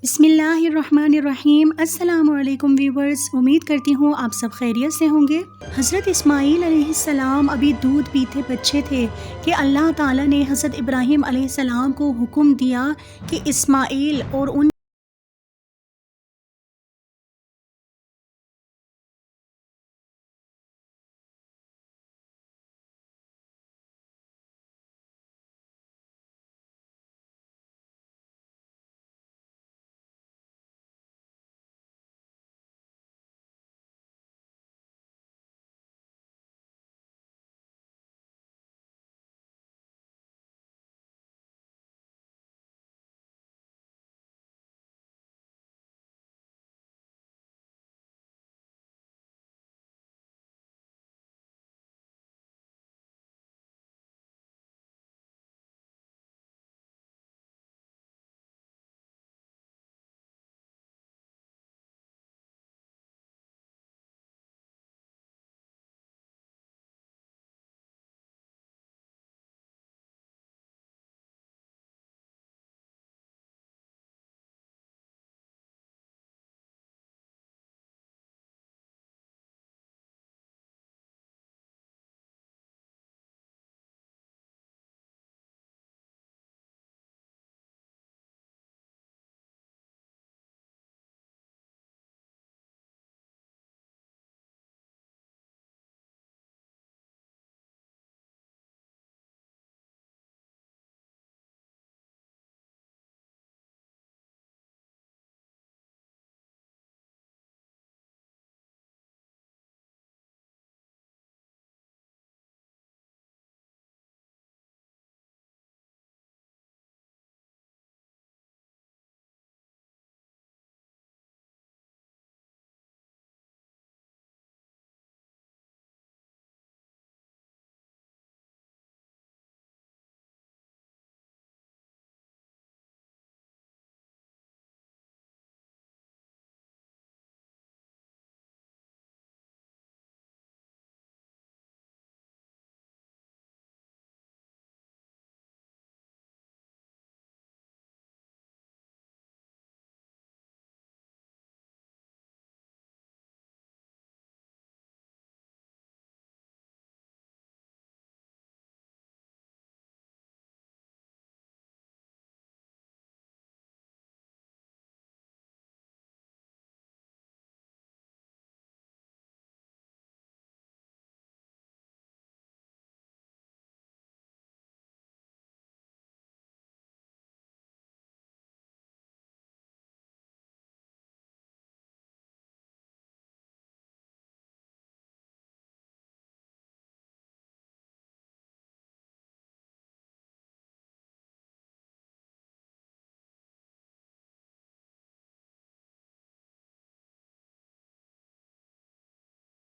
بسم اللہ الرحمن الرحیم۔ السلام علیکم ویورز، امید کرتی ہوں آپ سب خیریت سے ہوں گے۔ حضرت اسماعیل علیہ السلام ابھی دودھ پیتے بچے تھے کہ اللہ تعالیٰ نے حضرت ابراہیم علیہ السلام کو حکم دیا کہ اسماعیل اور ان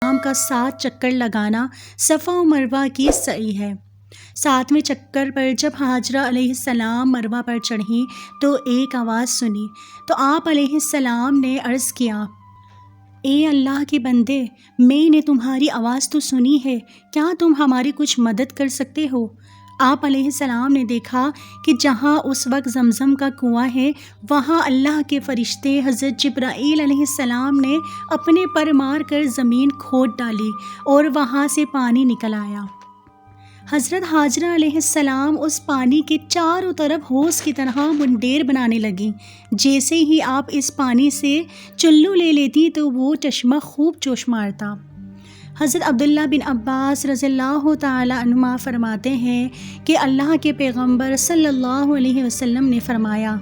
شام کا 7 چکر لگانا صفا و مروہ کی سعی ہے۔ 7ویں چکر پر جب ہاجرہ علیہ السلام مروہ پر چڑھیں تو ایک آواز سنی تو آپ علیہ السلام نے عرض کیا، اے اللہ کے بندے، میں نے تمہاری آواز تو سنی ہے، کیا تم ہماری کچھ مدد کر سکتے ہو؟ آپ علیہ السلام نے دیکھا کہ جہاں اس وقت زمزم کا کنواں ہے وہاں اللہ کے فرشتے حضرت جبرائیل علیہ السلام نے اپنے پر مار کر زمین کھود ڈالی اور وہاں سے پانی نکل آیا۔ حضرت ہاجرہ علیہ السلام اس پانی کے چاروں طرف ہوس کی طرح منڈیر بنانے لگیں۔ جیسے ہی آپ اس پانی سے چلو لے لیتی تو وہ چشمہ خوب جوش مارتا۔ حضرت عبداللہ بن عباس رضی اللہ تعالی عنہما فرماتے ہیں کہ اللہ کے پیغمبر صلی اللہ علیہ وسلم نے فرمایا،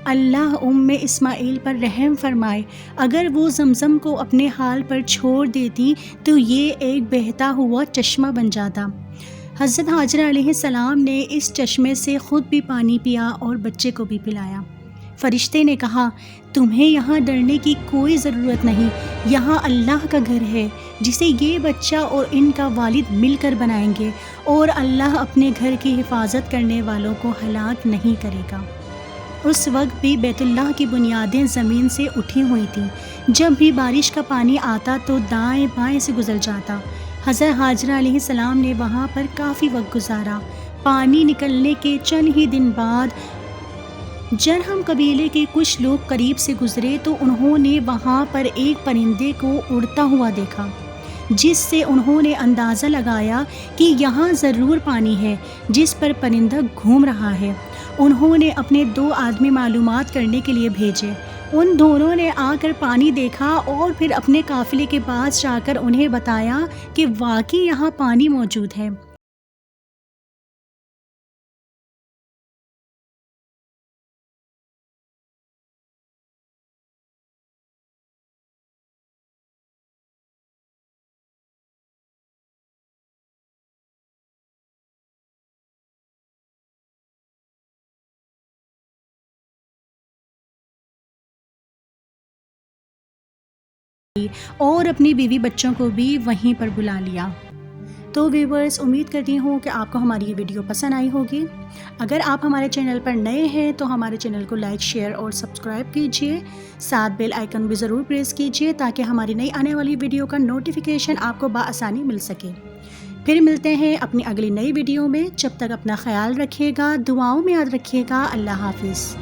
اللہ اسماعیل پر رحم فرمائے، اگر وہ زمزم کو اپنے حال پر چھوڑ دیتی تو یہ ایک بہتا ہوا چشمہ بن جاتا۔ حضرت ہاجرہ علیہ السلام نے اس چشمے سے خود بھی پانی پیا اور بچے کو بھی پلایا۔ فرشتے نے کہا، تمہیں یہاں ڈرنے کی کوئی ضرورت نہیں، یہاں اللہ کا گھر ہے جسے یہ بچہ اور ان کا والد مل کر بنائیں گے، اور اللہ اپنے گھر کی حفاظت کرنے والوں کو ہلاک نہیں کرے گا۔ اس وقت بھی بیت اللہ کی بنیادیں زمین سے اٹھی ہوئی تھیں۔ جب بھی بارش کا پانی آتا تو دائیں بائیں سے گزر جاتا۔ حضرت ہاجرہ علیہ السلام نے وہاں پر کافی وقت گزارا۔ پانی نکلنے کے چند ہی دن بعد جرہم قبیلے کے کچھ لوگ قریب سے گزرے تو انہوں نے وہاں پر ایک پرندے کو اڑتا ہوا دیکھا، جس سے انہوں نے اندازہ لگایا کہ یہاں ضرور پانی ہے جس پر پرندہ گھوم رہا ہے۔ انہوں نے اپنے 2 آدمی معلومات کرنے کے لیے بھیجے۔ ان دونوں نے آ کر پانی دیکھا اور پھر اپنے قافلے کے پاس جا کر انہیں بتایا کہ واقعی یہاں پانی موجود ہے۔ اور اپنی بیوی بچوں کو بھی وہیں پر بلا لیا۔ تو ویورز، امید کرتی ہوں کہ آپ کو ہماری یہ ویڈیو پسند آئی ہوگی۔ اگر آپ ہمارے چینل پر نئے ہیں تو ہمارے چینل کو لائک، شیئر اور سبسکرائب کیجیے، ساتھ بیل آئیکن بھی ضرور پریس کیجیے تاکہ ہماری نئی آنے والی ویڈیو کا نوٹیفیکیشن آپ کو بآسانی مل سکے۔ پھر ملتے ہیں اپنی اگلی نئی ویڈیو میں، جب تک اپنا خیال رکھیے گا، دعاؤں میں یاد رکھیے گا۔ اللہ حافظ۔